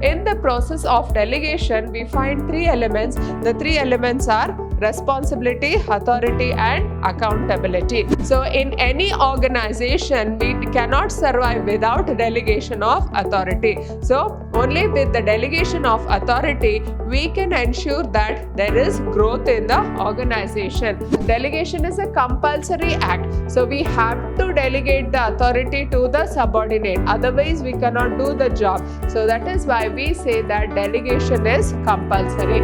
in the process of delegation, we find three elements. The three elements are responsibility, authority, and accountability. So in any organization, we cannot survive without delegation of authority. So only with the delegation of authority, we can ensure that there is growth in the organization. Delegation is a compulsory act. So we have to delegate the authority to the subordinate. Otherwise, we cannot do the job. So that is why we say that delegation is compulsory.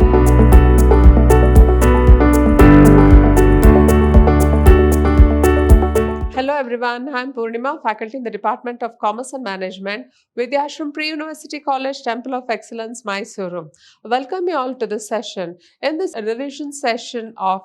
Hello everyone, I am Purnima, faculty in the Department of Commerce and Management, Vidhyaashram Pre-University College, Temple of Excellence, Mysuru. Welcome you all to this session. In this revision session of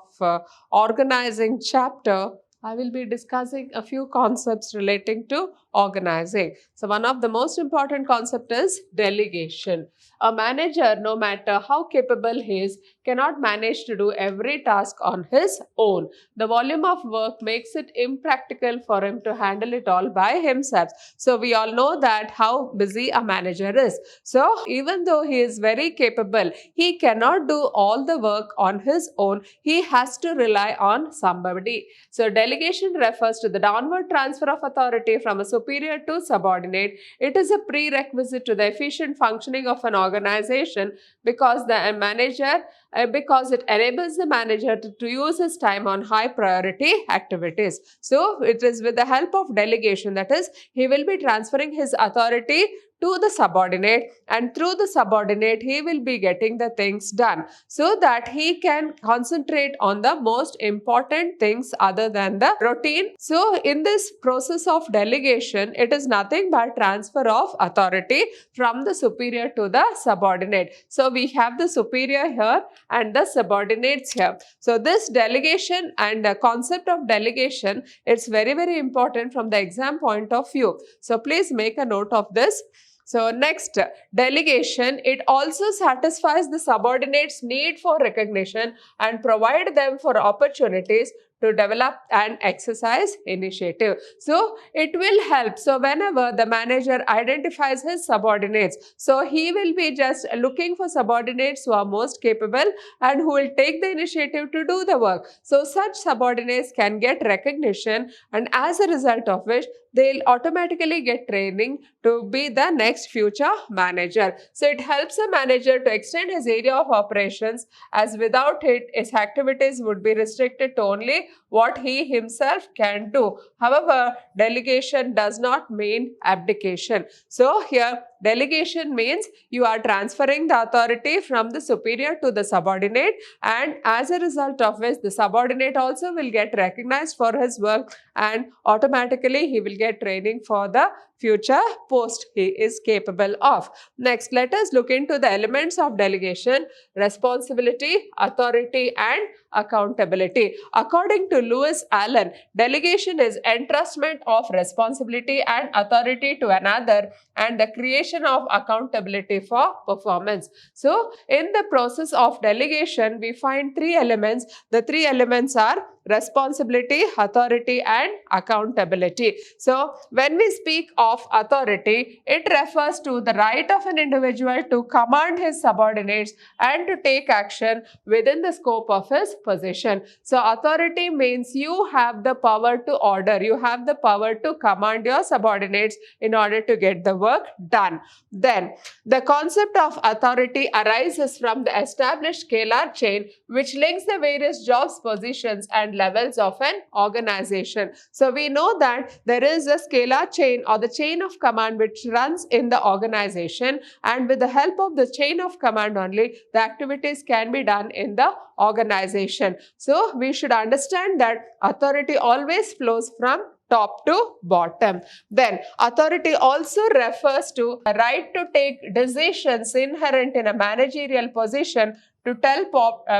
Organizing chapter, I will be discussing a few concepts relating to organizing. So one of the most important concept is delegation. A manager, no matter how capable he is, cannot manage to do every task on his own. The volume of work makes it impractical for him to handle it all by himself. So we all know that how busy a manager is. So even though he is very capable, he cannot do all the work on his own. He has to rely on somebody. So delegation refers to the downward transfer of authority from a superior to subordinate. It is a prerequisite to the efficient functioning of an organization because it enables the manager to use his time on high priority activities. So it is with the help of delegation, that is, he will be transferring his authority to the subordinate, and through the subordinate he will be getting the things done so that he can concentrate on the most important things other than the routine. So in this process of delegation, it is nothing but transfer of authority from the superior to the subordinate. So we have the superior here and the subordinates here. So this delegation and the concept of delegation, it's very, very important from the exam point of view. So please make a note of this. So next, delegation, it also satisfies the subordinates' need for recognition and provide them for opportunities to develop and exercise initiative. So it will help. So whenever the manager identifies his subordinates, so he will be just looking for subordinates who are most capable and who will take the initiative to do the work. So such subordinates can get recognition, and as a result of which they'll automatically get training to be the next future manager. So it helps a manager to extend his area of operations, as without it, his activities would be restricted to only what he himself can do. However, delegation does not mean abdication. So here, delegation means you are transferring the authority from the superior to the subordinate, and as a result of which the subordinate also will get recognized for his work, and automatically he will get training for the future post he is capable of. Next, let us look into the elements of delegation: responsibility, authority, and accountability. According to Lewis Allen, delegation is entrustment of responsibility and authority to another and the creation of accountability for performance. So in the process of delegation, we find three elements. The three elements are responsibility, authority, and accountability. So when we speak of authority, it refers to the right of an individual to command his subordinates and to take action within the scope of his position. So authority means you have the power to order, you have the power to command your subordinates in order to get the work done. Then the concept of authority arises from the established scalar chain which links the various jobs, positions, and levels of an organization. So we know that there is a scalar chain or the chain of command which runs in the organization, and with the help of the chain of command only, the activities can be done in the organization. So we should understand that authority always flows from top to bottom. Then authority also refers to a right to take decisions inherent in a managerial position to tell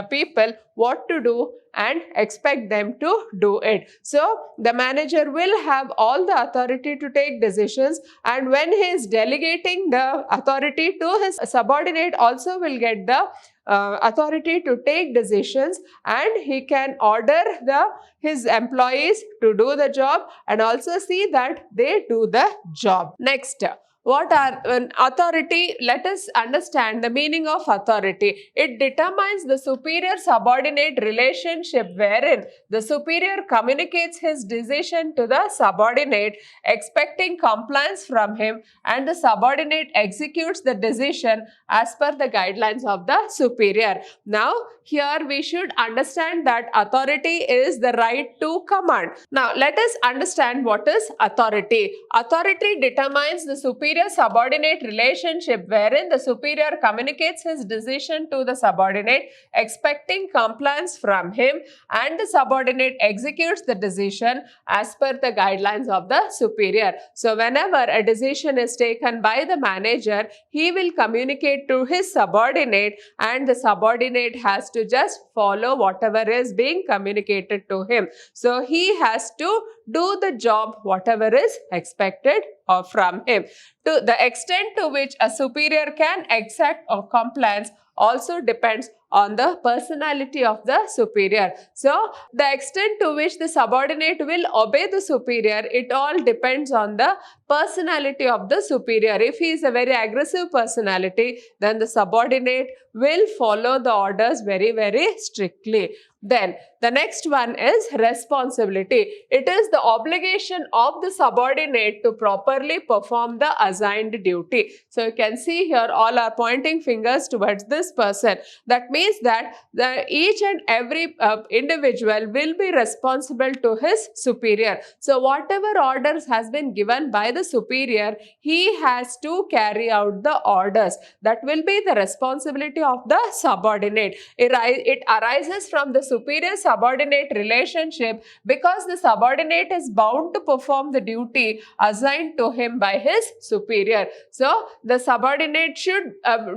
people what to do and expect them to do it. So the manager will have all the authority to take decisions, and when he is delegating the authority to his subordinate, also will get the authority to take decisions, and he can order his employees to do the job and also see that they do the job. Next, What are an authority? Let us understand the meaning of authority. It determines the superior-subordinate relationship wherein the superior communicates his decision to the subordinate, expecting compliance from him, and the subordinate executes the decision as per the guidelines of the superior. Now, here we should understand that authority is the right to command. Now, let us understand what is authority. Authority determines the superior-subordinate relationship wherein the superior communicates his decision to the subordinate, expecting compliance from him, and the subordinate executes the decision as per the guidelines of the superior. So, whenever a decision is taken by the manager, he will communicate to his subordinate, and the subordinate has to just follow whatever is being communicated to him. So, he has to do the job whatever is expected from him. To the extent to which a superior can exact or compliance also depends on the personality of the superior. So, the extent to which the subordinate will obey the superior, it all depends on the personality of the superior. If he is a very aggressive personality, then the subordinate will follow the orders very, very strictly. Then the next one is responsibility. It is the obligation of the subordinate to properly perform the assigned duty. So you can see here all are pointing fingers towards this person. That means that each and every individual will be responsible to his superior. So whatever orders has been given by the superior, he has to carry out the orders. That will be the responsibility of the subordinate. It arises from the superior-subordinate relationship because the subordinate is bound to perform the duty assigned to him by his superior. So, the subordinate should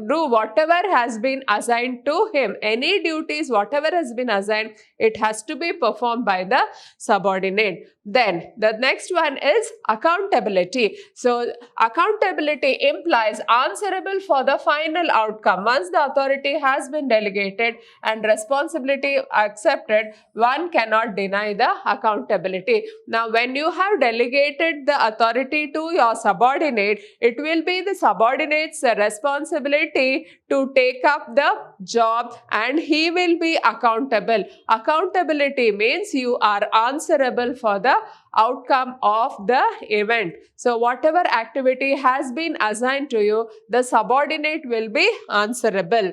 do whatever has been assigned to him. Any duties, whatever has been assigned, it has to be performed by the subordinate. Then, the next one is accountability. So, accountability implies answerable for the final outcome. Once the authority has been delegated and responsibility accepted, one cannot deny the accountability. Now, when you have delegated the authority to your subordinate, it will be the subordinate's responsibility to take up the job and he will be accountable. Accountability means you are answerable for the outcome of the event. So, whatever activity has been assigned to you, the subordinate will be answerable.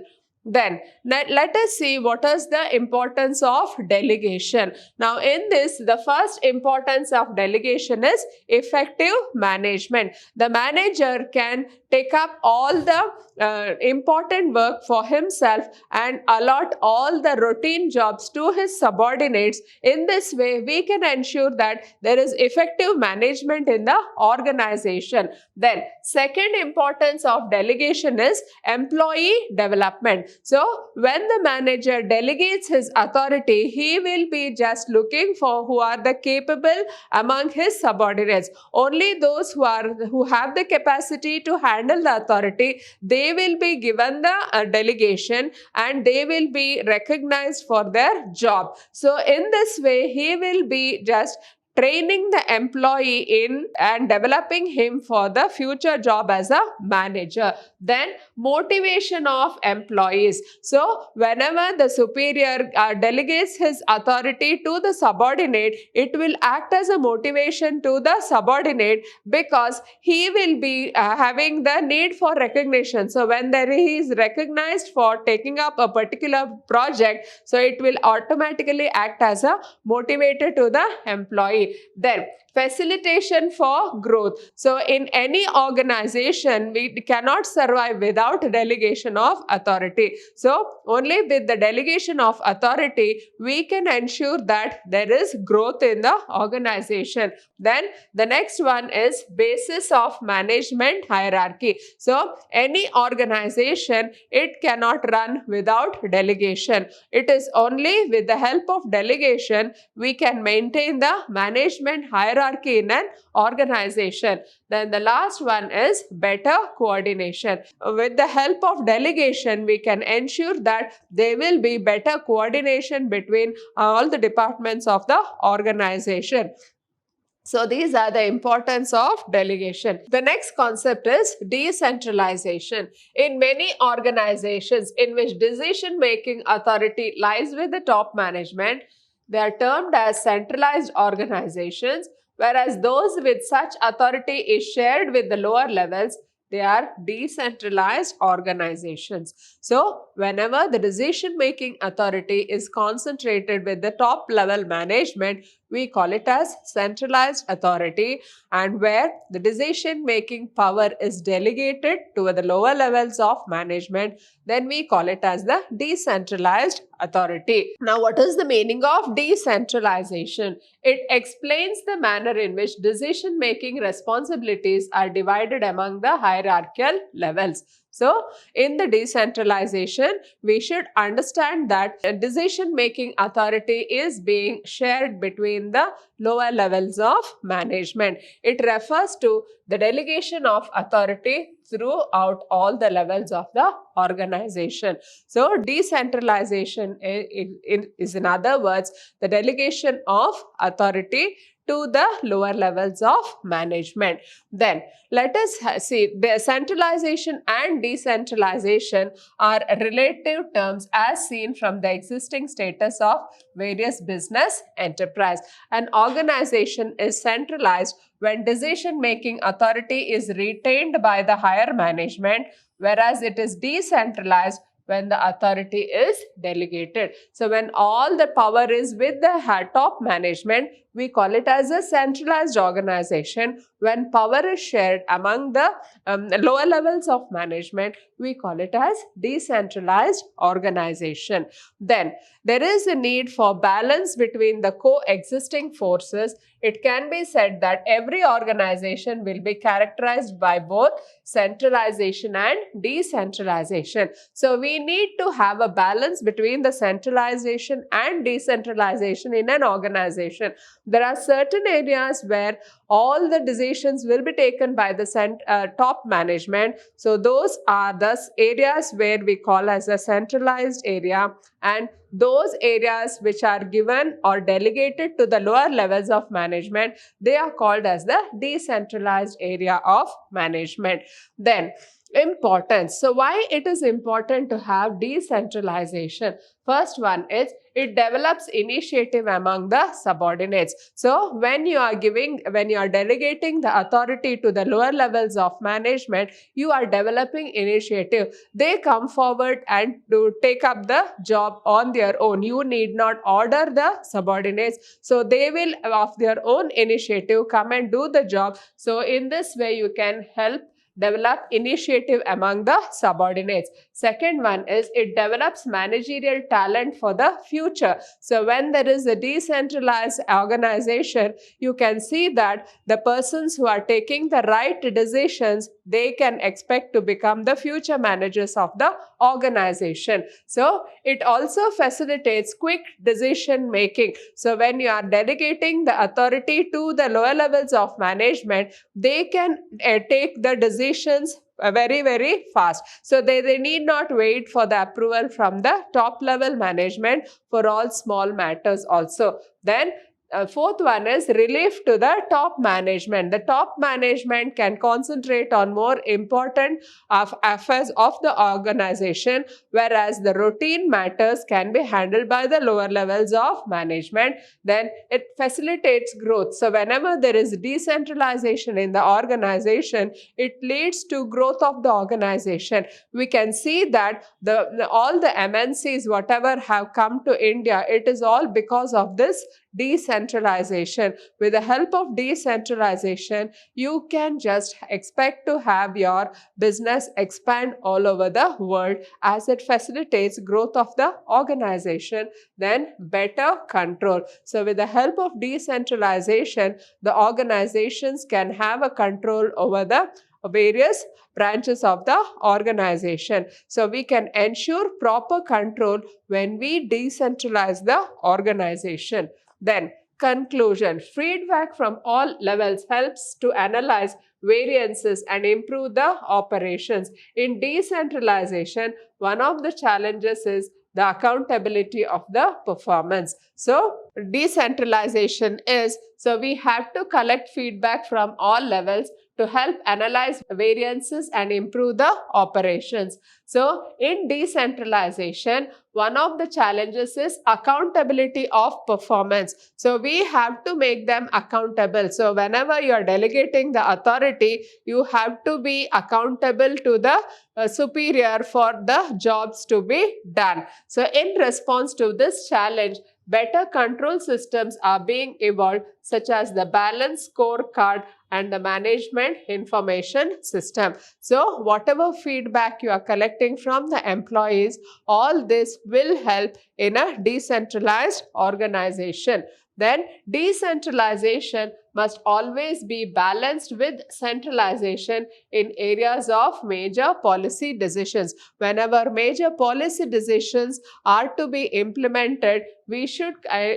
Then, let us see what is the importance of delegation. Now, in this, the first importance of delegation is effective management. The manager can take up all the important work for himself and allot all the routine jobs to his subordinates. In this way, we can ensure that there is effective management in the organization. Then, second importance of delegation is employee development. So, when the manager delegates his authority, he will be just looking for who are the capable among his subordinates. Only those who have the capacity to handle the authority, they will be given the delegation and they will be recognized for their job. So, in this way, he will be just training the employee in and developing him for the future job as a manager. Then motivation of employees. So whenever the superior delegates his authority to the subordinate, it will act as a motivation to the subordinate because he will be having the need for recognition. So when he is recognized for taking up a particular project, so it will automatically act as a motivator to the employee. Then facilitation for growth. So in any organization, we cannot survive without delegation of authority. So only with the delegation of authority, we can ensure that there is growth in the organization. Then the next one is basis of management hierarchy. So any organization, it cannot run without delegation. It is only with the help of delegation we can maintain the management hierarchy in an organization. Then the last one is better coordination. With the help of delegation, we can ensure that there will be better coordination between all the departments of the organization. So these are the importance of delegation. The next concept is decentralization. In many organizations in which decision-making authority lies with the top management, they are termed as centralized organizations, whereas those with such authority is shared with the lower levels, they are decentralized organizations. So, whenever the decision-making authority is concentrated with the top level management, we call it as centralized authority, and where the decision making power is delegated to the lower levels of management, then we call it as the decentralized authority. Now, what is the meaning of decentralization? It explains the manner in which decision making responsibilities are divided among the hierarchical levels. So, in the decentralization, we should understand that decision-making authority is being shared between the lower levels of management. It refers to the delegation of authority throughout all the levels of the organization. So, decentralization is in other words, the delegation of authority to the lower levels of management. Then let us see, the centralization and decentralization are relative terms as seen from the existing status of various business enterprise. An organization is centralized when decision-making authority is retained by the higher management, whereas it is decentralized when the authority is delegated. So when all the power is with the top management, we call it as a centralized organization. When power is shared among the lower levels of management, we call it as decentralized organization. Then there is a need for balance between the coexisting forces. It can be said that every organization will be characterized by both centralization and decentralization. So we need to have a balance between the centralization and decentralization in an organization. There are certain areas where all the decisions will be taken by the top management. So those are the areas where we call as a centralized area, and those areas which are given or delegated to the lower levels of management, they are called as the decentralized area of management. Then importance. So why it is important to have decentralization? First one is it develops initiative among the subordinates. So when you are delegating the authority to the lower levels of management, you are developing initiative. They come forward and to take up the job on their own. You need not order the subordinates. So they will of their own initiative come and do the job. So in this way you can help develop initiative among the subordinates. Second one is it develops managerial talent for the future. So when there is a decentralized organization, you can see that the persons who are taking the right decisions, they can expect to become the future managers of the organization. So it also facilitates quick decision making. So when you are delegating the authority to the lower levels of management, they can take the decisions very, very fast. So they need not wait for the approval from the top level management for all small matters also. Then fourth one is relief to the top management. The top management can concentrate on more important affairs of the organization, whereas the routine matters can be handled by the lower levels of management. Then it facilitates growth. So whenever there is decentralization in the organization, it leads to growth of the organization. We can see that all the MNCs, whatever have come to India, it is all because of this decentralization. With the help of decentralization, you can just expect to have your business expand all over the world as it facilitates growth of the organization. Then better control. So with the help of decentralization, the organizations can have a control over the various branches of the organization. So we can ensure proper control when we decentralize the organization. Then conclusion. Feedback from all levels helps to analyze variances and improve the operations. In decentralization, one of the challenges is the accountability of the performance. So decentralization is So we have to collect feedback from all levels to help analyze variances and improve the operations. So in decentralization, one of the challenges is accountability of performance. So we have to make them accountable. So whenever you are delegating the authority, you have to be accountable to the superior for the jobs to be done. So in response to this challenge, better control systems are being evolved, such as the balanced scorecard and the management information system. So whatever feedback you are collecting from the employees, all this will help in a decentralized organization. Then decentralization must always be balanced with centralization in areas of major policy decisions. Whenever major policy decisions are to be implemented, we should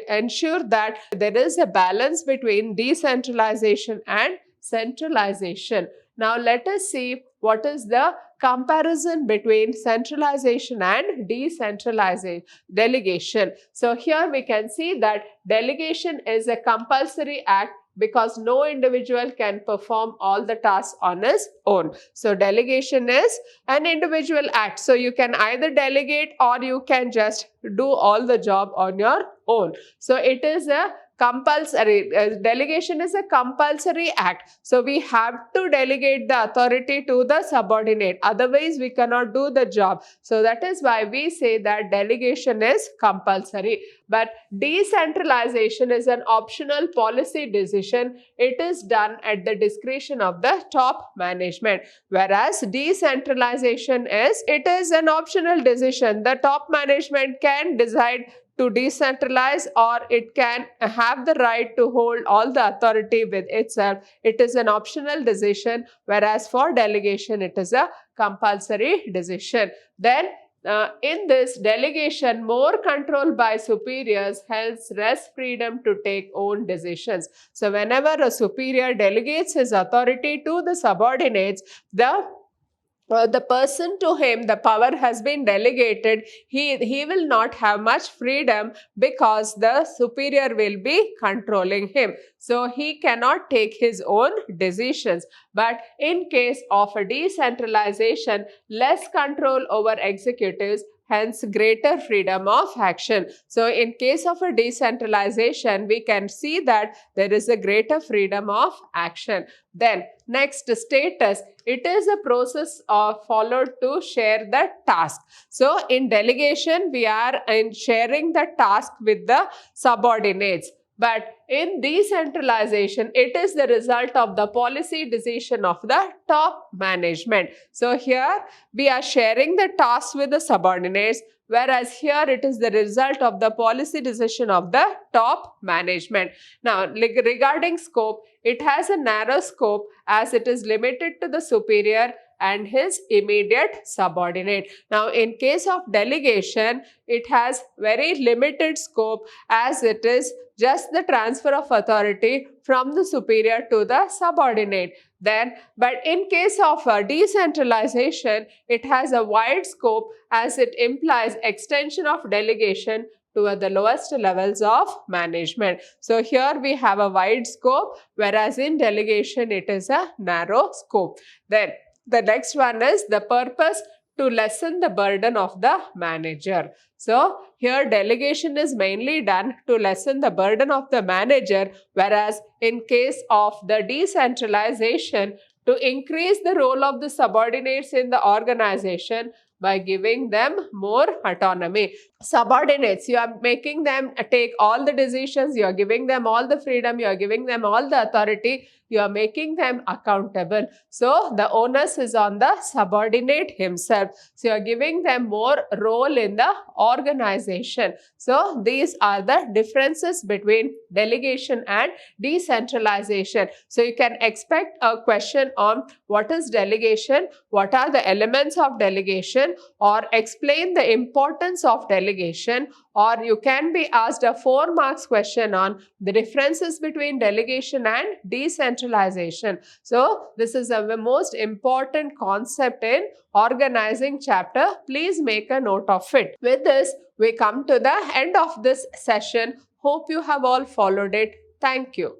ensure that there is a balance between decentralization and centralization. Now let us see what is the comparison between centralization and decentralization delegation. So here we can see that delegation is a compulsory act because no individual can perform all the tasks on his own. So delegation is an individual act. So you can either delegate or you can just do all the job on your own. So it is a compulsory, delegation is a compulsory act. So we have to delegate the authority to the subordinate. Otherwise, we cannot do the job. So that is why we say that delegation is compulsory. But decentralization is an optional policy decision. It is done at the discretion of the top management. Whereas decentralization it is an optional decision. The top management can decide to decentralize, or it can have the right to hold all the authority with itself. It is an optional decision, whereas for delegation, it is a compulsory decision. Then in this delegation, more control by superiors helps less freedom to take own decisions. So whenever a superior delegates his authority to the subordinates, the person to him the power has been delegated, he will not have much freedom because the superior will be controlling him. So he cannot take his own decisions. But in case of a decentralization, less control over executives, hence greater freedom of action. So in case of a decentralization, we can see that there is a greater freedom of action. Then next, status. It is a process followed to share the task. So in delegation, we are sharing the task with the subordinates. But in decentralization, it is the result of the policy decision of the top management. So here we are sharing the tasks with the subordinates, whereas here it is the result of the policy decision of the top management. Now, regarding scope, it has a narrow scope as it is limited to the superior and his immediate subordinate. Now, in case of delegation, it has very limited scope as it is just the transfer of authority from the superior to the subordinate. But in case of decentralization, it has a wide scope as it implies extension of delegation to the lowest levels of management. So here we have a wide scope, whereas in delegation it is a narrow scope. Then the next one is the purpose to lessen the burden of the manager. So here delegation is mainly done to lessen the burden of the manager, whereas in case of the decentralization, to increase the role of the subordinates in the organization by giving them more autonomy. Subordinates, you are making them take all the decisions, you are giving them all the freedom, you are giving them all the authority, you are making them accountable. So the onus is on the subordinate himself. So you are giving them more role in the organization. So these are the differences between delegation and decentralization. So you can expect a question on what is delegation, what are the elements of delegation, or explain the importance of delegation, or you can be asked a 4 marks question on the differences between delegation and decentralization. So this is the most important concept in organizing chapter. Please make a note of it. With this, we come to the end of this session. Hope you have all followed it. Thank you.